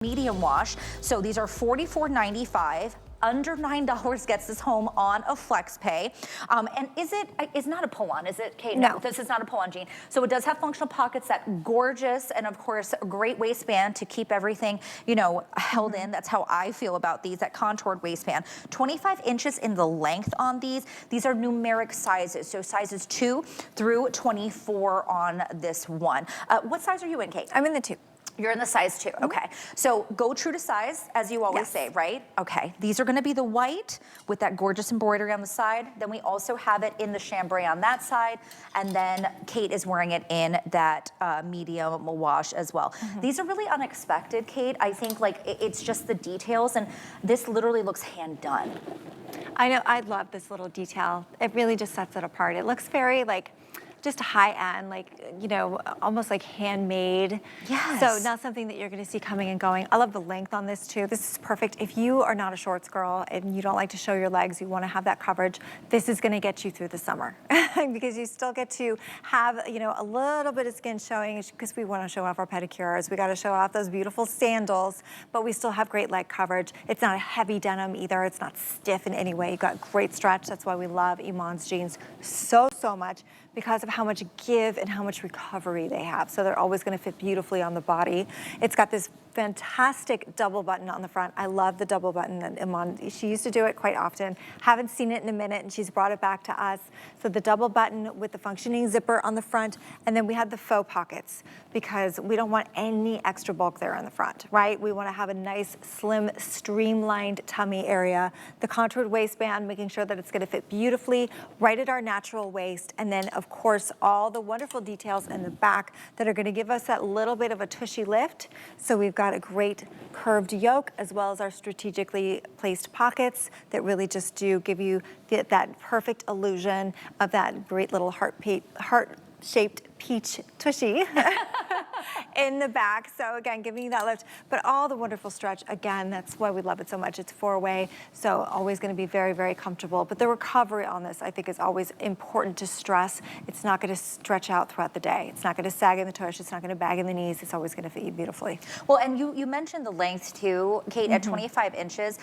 medium wash. So these are $44.95. Under $9 gets this home on a flex pay. And it's not a pull-on, is it, Kate? No. This is not a pull-on jean. So it does have functional pockets, that gorgeous, and of course, a great waistband to keep everything, you know, held in. That's how I feel about these, that contoured waistband. 25 inches in the length on these. These are numeric sizes, so sizes 2 through 24 on this one. What size are you in, Kate? I'm in the 2. You're in the size 2, okay. So go true to size, as you always say, right? Okay, these are gonna be the white with that gorgeous embroidery on the side. Then we also have it in the chambray on that side. And then Kate is wearing it in that medium wash as well. These are really unexpected, Kate. I think like it's just the details, and this literally looks hand done. I know, I love this little detail. It really just sets it apart. It looks very like, just high end, like, you know, almost like handmade. Yes. So not something that you're gonna see coming and going. I love the length on this too. This is perfect. If you are not a shorts girl and you don't like to show your legs, you wanna have that coverage, this is gonna get you through the summer because you still get to have, you know, a little bit of skin showing because we wanna show off our pedicures. We gotta show off those beautiful sandals, but we still have great leg coverage. It's not a heavy denim either. It's not stiff in any way. You've got great stretch. That's why we love IMAN's jeans so much, because of how much give and how much recovery they have. So they're always gonna fit beautifully on the body. It's got this fantastic double button on the front. I love the double button that Iman, she used to do it quite often. Haven't seen it in a minute, and she's brought it back to us. So the double button with the functioning zipper on the front, and then we have the faux pockets because we don't want any extra bulk there on the front, right? We wanna have a nice, slim, streamlined tummy area. The contoured waistband, making sure that it's gonna fit beautifully right at our natural waist, and then of course, all the wonderful details in the back that are gonna give us that little bit of a tushy lift. So we've got a great curved yoke, as well as our strategically placed pockets that really just do give you that perfect illusion of that great little heart-shaped peach tushy in the back. So again, giving you that lift, but all the wonderful stretch. Again, that's why we love it so much. It's 4-way, so always gonna be very comfortable. But the recovery on this, I think, is always important to stress. It's not gonna stretch out throughout the day. It's not gonna sag in the tush. It's not gonna bag in the knees. It's always gonna fit you beautifully. Well, and you mentioned the length too, Kate, at 25 inches.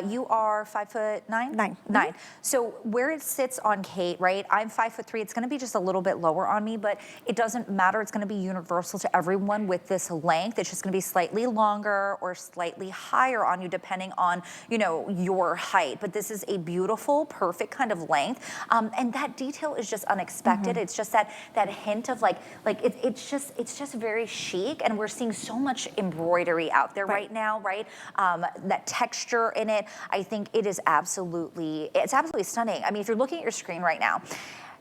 You are 5'9"? 9. So where it sits on Kate, right? I'm 5'3". It's gonna be just a little bit lower on me, but it doesn't matter. It's gonna be universal to everyone with this length. It's just gonna be slightly longer or slightly higher on you depending on, you know, your height. But this is a beautiful, perfect kind of length. And that detail is just unexpected. It's just that hint of it's just very chic, and we're seeing so much embroidery out there right now, right? That texture in it, I think it is absolutely stunning. I mean, if you're looking at your screen right now,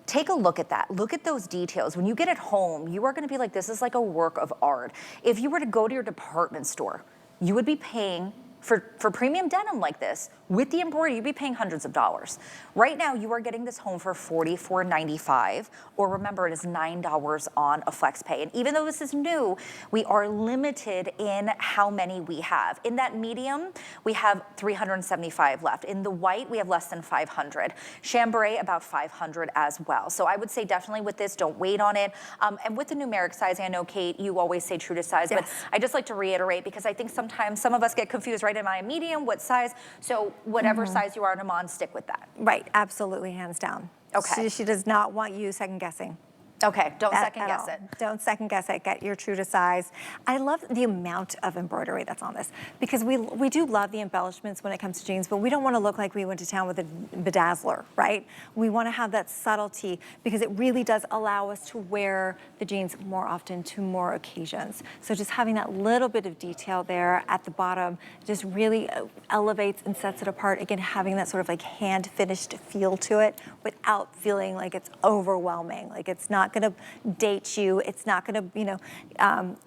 take a look at that. Look at those details. When you get it home, you are gonna be like, this is like a work of art. If you were to go to your department store, you would be paying for premium denim like this, with the embroidery, you'd be paying hundreds of dollars. Right now, you are getting this home for $44.95, or remember, it is $9 on a flex pay. And even though this is new, we are limited in how many we have. In that medium, we have 375 left. In the white, we have less than 500. Chambray, about 500 as well. So I would say definitely with this, don't wait on it. And with the numeric size, I know, Kate, you always say true to size, but I just like to reiterate, because I think sometimes some of us get confused, right? Am I a medium? What size? So whatever size you are in Iman, stick with that. Right, absolutely, hands down. Okay. She does not want you second guessing. Okay, don't second guess it. Don't second guess it, get your true to size. I love the amount of embroidery that's on this, because we do love the embellishments when it comes to jeans, but we don't wanna look like we went to town with a bedazzler, right? We wanna have that subtlety, because it really does allow us to wear the jeans more often to more occasions. So just having that little bit of detail there at the bottom just really elevates and sets it apart. Again, having that sort of like hand finished feel to it without feeling like it's overwhelming, like it's not gonna date you. It's not gonna, you know,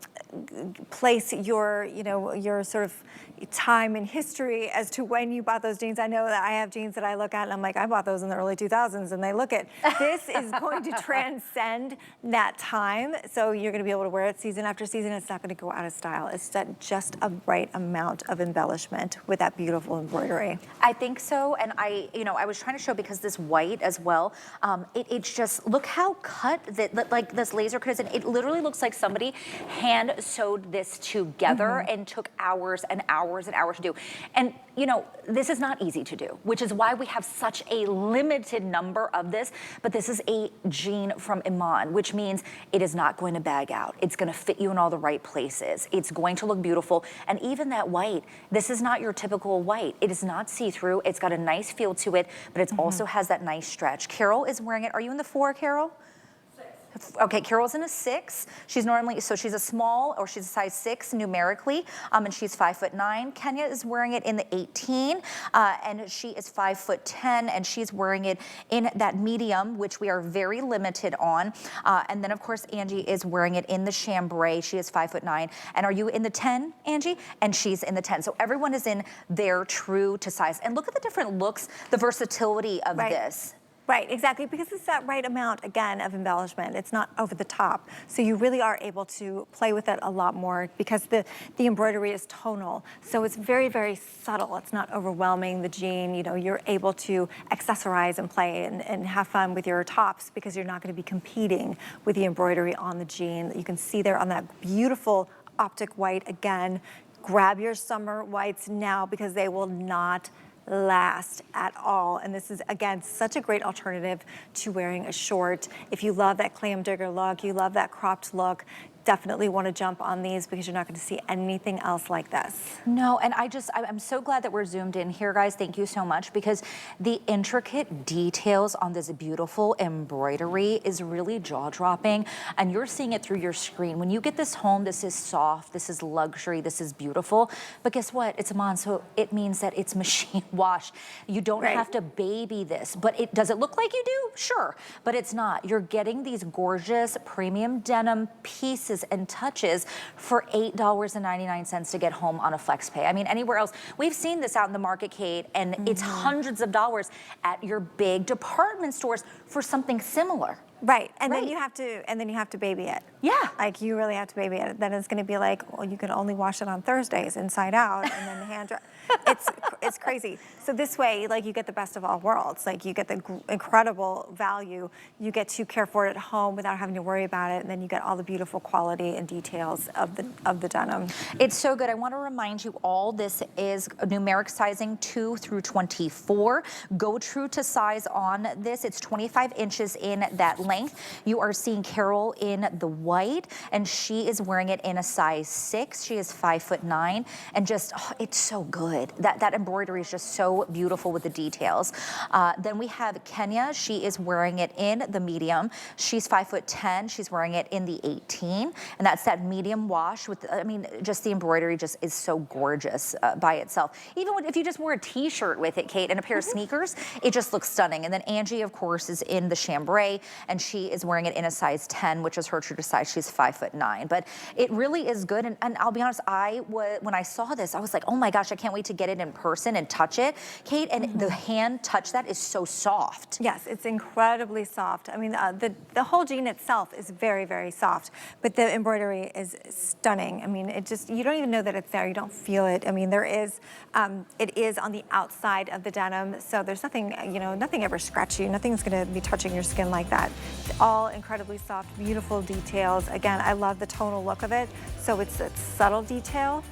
place your, you know, your sort of time in history as to when you bought those jeans. I know that I have jeans that I look at and I'm like, I bought those in the early 2000s, and they look at, this is going to transcend that time. So you're gonna be able to wear it season after season. It's not gonna go out of style. It's just a right amount of embellishment with that beautiful embroidery. I think so, and I was trying to show, because this white as well, it's just, look how cut like this laser cut is, and it literally looks like somebody hand sewed this together and took hours and hours and hours to do. And you know, this is not easy to do, which is why we have such a limited number of this, but this is a jean from IMAN, which means it is not going to bag out. It's gonna fit you in all the right places. It's going to look beautiful. And even that white, this is not your typical white. It is not see-through. It's got a nice feel to it, but it also has that nice stretch. Carol is wearing it. Are you in the 4, Carol? Okay, Carol's in a 6. She's normally, so she's a small, or she's a size 6 numerically, and she's 5'9". Kenya is wearing it in the 18, and she is 5'10", and she's wearing it in that medium, which we are very limited on. And then of course, Angie is wearing it in the chambray. She is 5'9". And are you in the 10, Angie? And she's in the 10. So everyone is in their true to size. And look at the different looks, the versatility of this. Right, exactly, because it's that right amount, again, of embellishment. It's not over the top. So you really are able to play with it a lot more because the embroidery is tonal. So it's very, very subtle. It's not overwhelming the jean. You know, you're able to accessorize and play and have fun with your tops because you're not going to be competing with the embroidery on the jean. You can see there on that beautiful optic white again. Grab your summer whites now because they will not last at all. And this is, again, such a great alternative to wearing a short. If you love that clam digger look, you love that cropped look, definitely want to jump on these because you're not going to see anything else like this. No, and I'm so glad that we're zoomed in here, guys. Thank you so much, because the intricate details on this beautiful embroidery is really jaw-dropping, and you're seeing it through your screen. When you get this home, this is soft, this is luxury, this is beautiful, but guess what? It's IMAN, so it means that it's machine wash. You don't have to baby this, but does it look like you do? Sure, but it's not. You're getting these gorgeous premium denim pieces and touches for $8.99 to get home on a flex pay. I mean, anywhere else, we've seen this out in the market, Kate, and it's hundreds of dollars at your big department stores for something similar. Right, and then you have to baby it. Yeah. Like you really have to baby it. Then it's going to be like, well, you can only wash it on Thursdays inside out, and then the hand dry. It's crazy. So this way, like you get the best of all worlds. Like you get the incredible value. You get to care for it at home without having to worry about it, and then you get all the beautiful quality and details of the denim. It's so good. I want to remind you all, this is numeric sizing 2 through 24. Go true to size on this. It's 25 inches in that length. You are seeing Carol in the white, and she is wearing it in a size 6. She is 5'9", and just, oh, it's so good. That embroidery is just so beautiful with the details. Then we have Kenya. She is wearing it in the medium. She's 5'10". She's wearing it in the 18, and that's that medium wash with, I mean, just the embroidery just is so gorgeous by itself. Even if you just wear a t-shirt with it, Kate, and a pair of sneakers, it just looks stunning. And then Angie, of course, is in the chambray, and she is wearing it in a size 10, which is her true to size. She's 5'9". But it really is good. And I'll be honest, when I saw this, I was like, oh my gosh, I can't wait to get it in person and touch it, Kate. And the hand touch that is so soft. Yes, it's incredibly soft. I mean, the whole jean itself is very, very soft, but the embroidery is stunning. I mean, it just, you don't even know that it's there. You don't feel it. I mean, there is, it is on the outside of the denim, so there's nothing, you know, nothing ever scratchy. Nothing's going to be touching your skin like that. It's all incredibly soft, beautiful details. Again, I love the tonal look of it. So it's a subtle detail,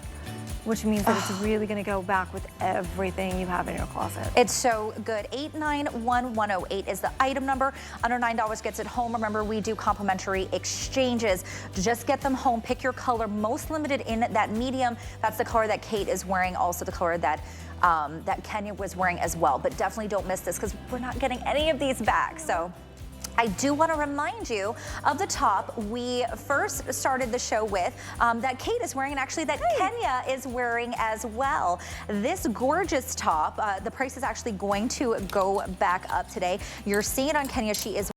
which means that it's really going to go back with everything you have in your closet. It's so good. 891108 is the item number. Under $9 gets it home. Remember, we do complimentary exchanges. Just get them home. Pick your color. Most limited in that medium. That's the color that Kate is wearing. Also the color that that Kenya was wearing as well. But definitely don't miss this because we're not getting any of these back. So I do want to remind you of the top we first started the show with that Kate is wearing, and actually that Kenya is wearing as well. This gorgeous top, the price is actually going to go back up today. You're seeing it on Kenya. She is